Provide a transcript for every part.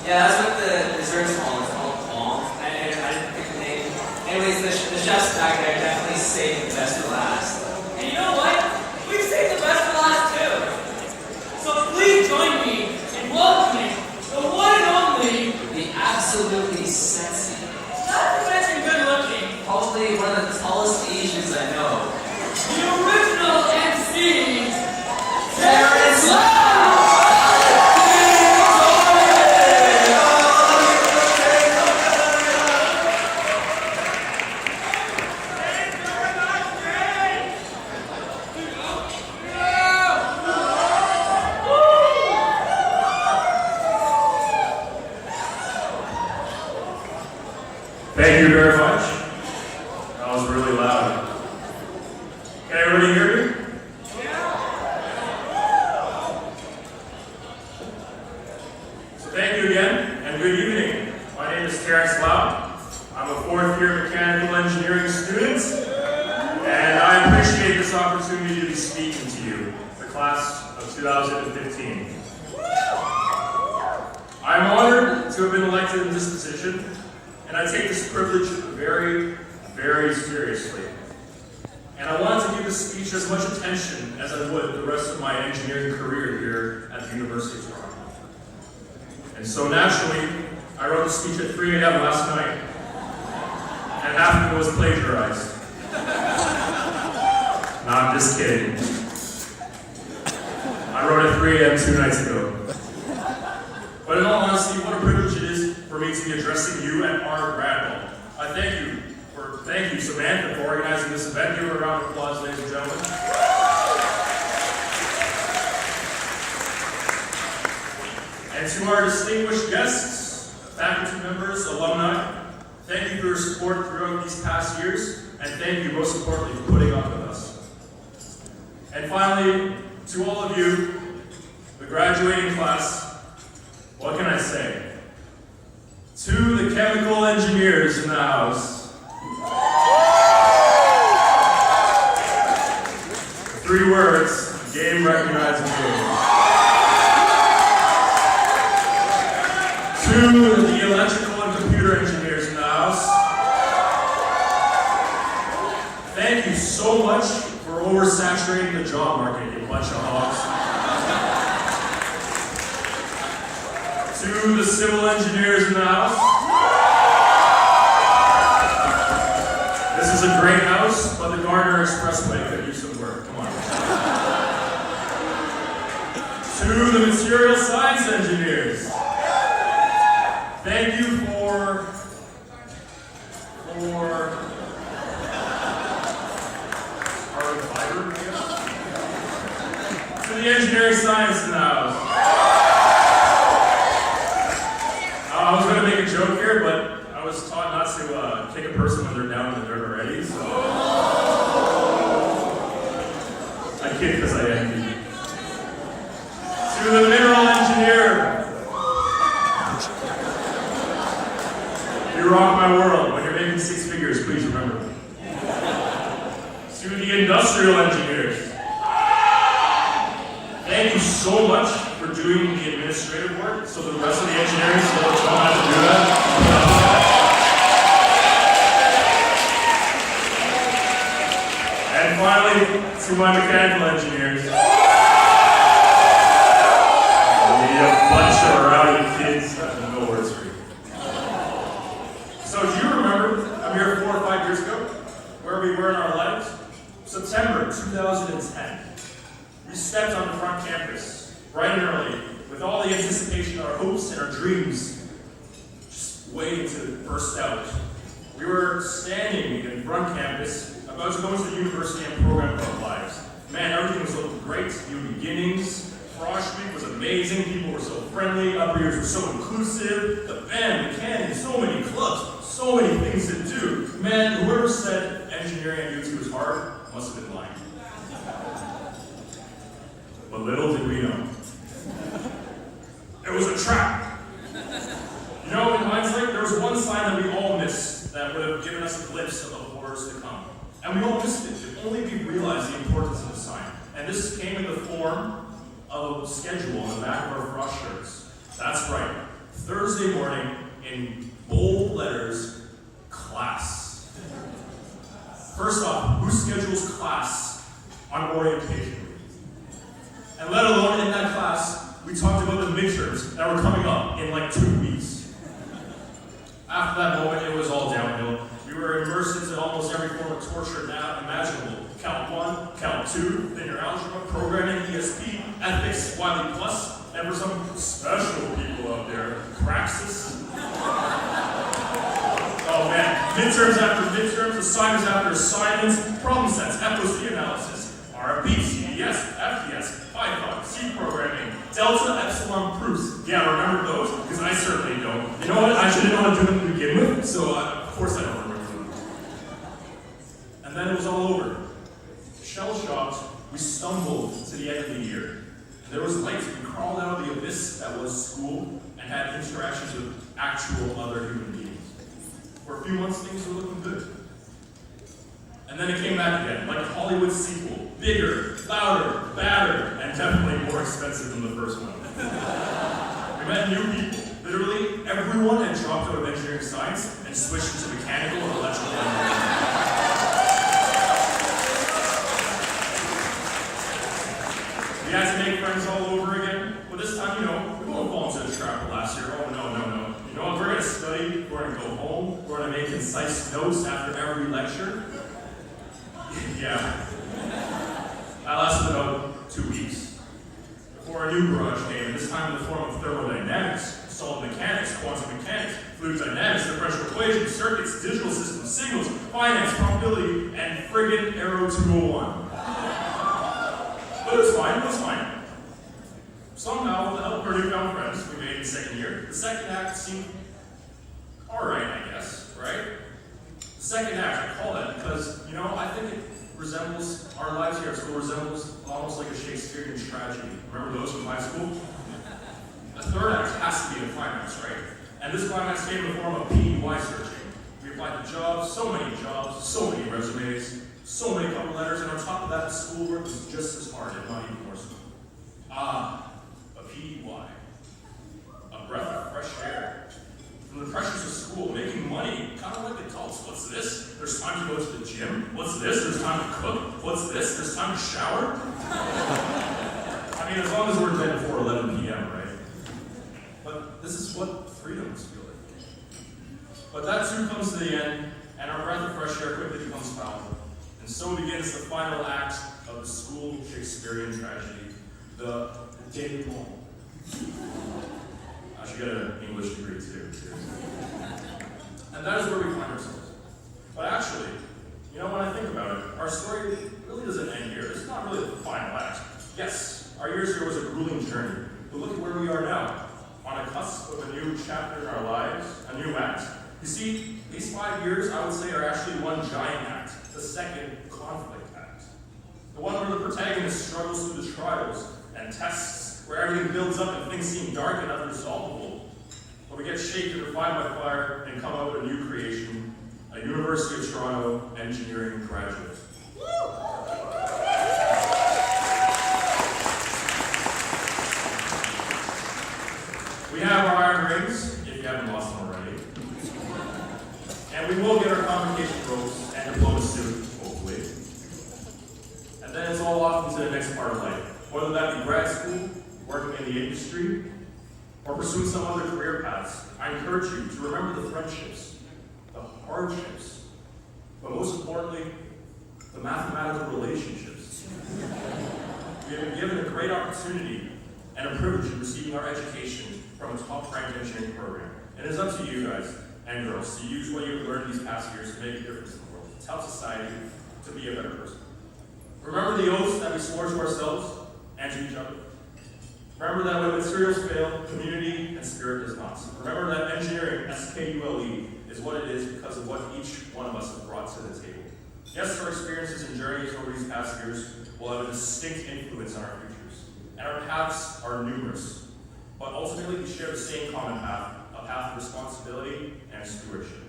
Yeah, that's what the dessert's called. It's called bomb. I didn't pick the name. Anyways, the chefs back there definitely saved the best for last. And you know what? We've saved the best for last too. So please join me in welcoming the one and only, The absolutely sexy, not to mention good looking, probably one of the tallest Asians I know. the original MC, Terrence! Thank you very much. That was really loud. Can everybody hear me? So thank you again, and good evening. My name is Terrence. I'm a fourth-year mechanical engineering student, and I appreciate this opportunity to be speaking to you, the class of 2015. I'm honored to have been elected in this position, and I take this privilege very, very seriously. And I wanted to give this speech as much attention as I would the rest of my engineering career here at the University of Toronto. And so naturally, I wrote the speech at 3 a.m. last night, and half of it was plagiarized. No, I'm just kidding. I wrote at 3 a.m. 2 nights ago. But in all honesty, what a privilege it is for me to be addressing you at our Gradball. I thank you, Samantha, for organizing this event. Give her a round of applause, ladies and gentlemen. And to our distinguished guests, faculty members, alumni, thank you for your support throughout these past years, and thank you most importantly for putting up with us. And finally, to all of you, the graduating class, what can I say? To the chemical engineers in the house. 3 words, game recognized game. To the electrical and computer engineers in the house. Thank you so much for oversaturating the job market, you bunch of hogs. To the civil engineers in the house. This is a great house, but the Gardner Expressway could use some work. Come on. To the material science engineers. Thank you for carbon fiber, I guess. To the engineering science in the house. I was going to make a joke here, but I was taught not to kick a person when they're down in the dirt already, so I kid because I envy you. To the mineral engineer. You rock my world. When you're making 6 figures, please remember me. To the industrial engineers. Thank you so much for doing the administrative work, so the rest of the engineering still don't have to do that. And finally, to my mechanical engineers. You bunch of rowdy kids have no words for you. So do you remember, a mere 4 or 5 years ago, where we were in our lives? September 2010. We stepped on the front campus, bright and early, with all the anticipation, our hopes and our dreams, just waiting to burst out. We were standing in front campus, about to go into the university and program of our lives. Man, everything was looking great, new beginnings. Frosh Week was amazing, people were so friendly, upper years were so inclusive, the band, the candy, so many clubs, so many things to do. Man, whoever said engineering at UT was hard must have been lying. But little did we know. It was a trap. You know, in hindsight, there was one sign that we all missed that would have given us a glimpse of the horrors to come. And we all missed it, if only we realized the importance of the sign. And this came in the form of a schedule on the back of our frosh shirts. That's right, Thursday morning, in bold letters, class. First off, who schedules class on orientation week? And let alone in that class, we talked about the midterms that were coming up in like 2 weeks. After that moment, it was all downhill. We were immersed into almost every form of torture now imaginable. Count 1, count 2, linear algebra, programming, ESP, ethics, Wiley Plus, and for some special people out there, Praxis. Oh man, midterms after midterms, assignments after assignments, problem sets, FOC analysis, RFP, CDS, FDS, Python, C programming, delta, epsilon proofs. Yeah, remember those? Because I certainly don't. You know what? I should have known how to do them to begin with, so of course I don't remember them. And then it was all over. Shell-shocked, we stumbled to the end of the year. There was light. We crawled out of the abyss that was Skule and had interactions with actual other human beings. For a few months, things were looking good. And then it came back again, like a Hollywood sequel. Bigger, louder, badder, and definitely more expensive than the first one. We met new people. Literally, everyone had dropped out of engineering science and switched into mechanical or electrical engineering. We had to make friends all over again. But this time, we won't fall into the trap of last year. Oh, no. You know what? We're going to study, we're going to go home, we're going to make concise notes after every lecture. Yeah. That lasted about 2 weeks. Before a new barrage came, and this time in the form of thermodynamics, solid mechanics, quantum mechanics, fluid dynamics, differential equations, circuits, digital systems, signals, finance, probability, and friggin' Aero 201. But it was fine. Somehow, with the help of our newfound friends we made in second year, the second act seemed alright, I guess, right? The second act, I call that because, I think it resembles, our lives here at school resembles almost like a Shakespearean tragedy. Remember those from high school? The third act has to be the climax, right? And this climax came in the form of PEY searching. We applied to jobs, so many resumes, so many cover letters, and on top of that, the schoolwork was just as hard, if not even more so. A PEY. A breath of fresh air. From the pressures of school, making money, kind of like adults. What's this? There's time to go to the gym. What's this? There's time to cook. What's this? There's time to shower. I mean, as long as we're dead before 11 p.m., right? But this is what freedom is feel like. But that too comes to the end, and our breath of fresh air quickly becomes foul. And so begins the final act of the school Shakespearean tragedy, the denouement. I should get an English degree too. And that is where we find ourselves. But actually, when I think about it, our story really doesn't end here. This is not really the final act. Yes, our years here was a grueling journey, but look at where we are now, on a cusp of a new chapter in our lives, a new act. You see, these 5 years, I would say, are actually one giant act, the second conflict act. The one where the protagonist struggles through the trials and tests, where everything builds up and things seem dark and unresolvable. But we get shaken to fire by fire and come out with a new creation, a University of Toronto engineering graduate. We have our iron rings, if you haven't lost them already. And we will get our convocation robes and diploma suit, hopefully. And then it's all off into the next part of life. Whether that be grad school, working in the industry, or pursuing some other career paths, I encourage you to remember the friendships, the hardships, but most importantly, the mathematical relationships. We have been given a great opportunity and a privilege in receiving our education from a top-ranked engineering program. And it is up to you guys and girls to use what you've learned these past years to make a difference in the world, to help society to be a better person. Remember the oaths that we swore to ourselves and to each other. Remember that when materials fail, community and spirit does not. Remember that engineering, SKULE, is what it is because of what each one of us has brought to the table. Yes, our experiences and journeys over these past years will have a distinct influence on our futures. And our paths are numerous. But ultimately, we share the same common path, a path of responsibility and stewardship.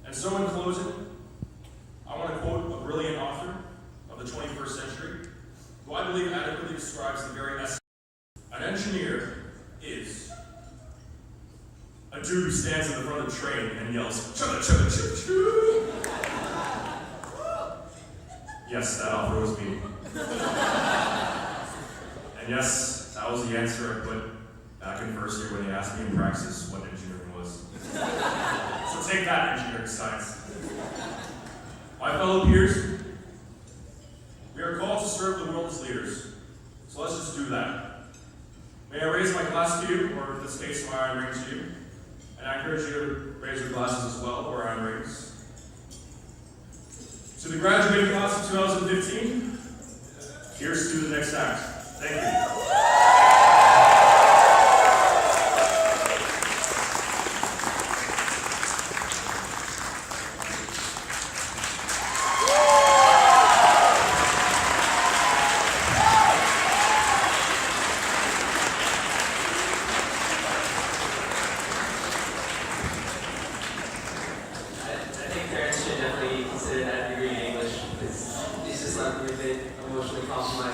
And so in closing, I want to quote a brilliant author of the 21st century, who I believe adequately describes the very essence. An engineer is dude who stands in the front of the train and yells, chugga chugga choo choo. Yes, that offer was me. And yes, that was the answer I put back in first year when they asked me in praxis what engineering was. So take that, engineering science. My fellow peers, we are called to serve the world as leaders. So let's just do that. May I raise my glass to you, or in this case, my iron ring to you. And I encourage you to raise your glasses as well, or iron rings. To the graduating class of 2015, here's to the next act. Thank you. I think Terrence should definitely consider that degree in English because he's just left me a bit emotionally compromised.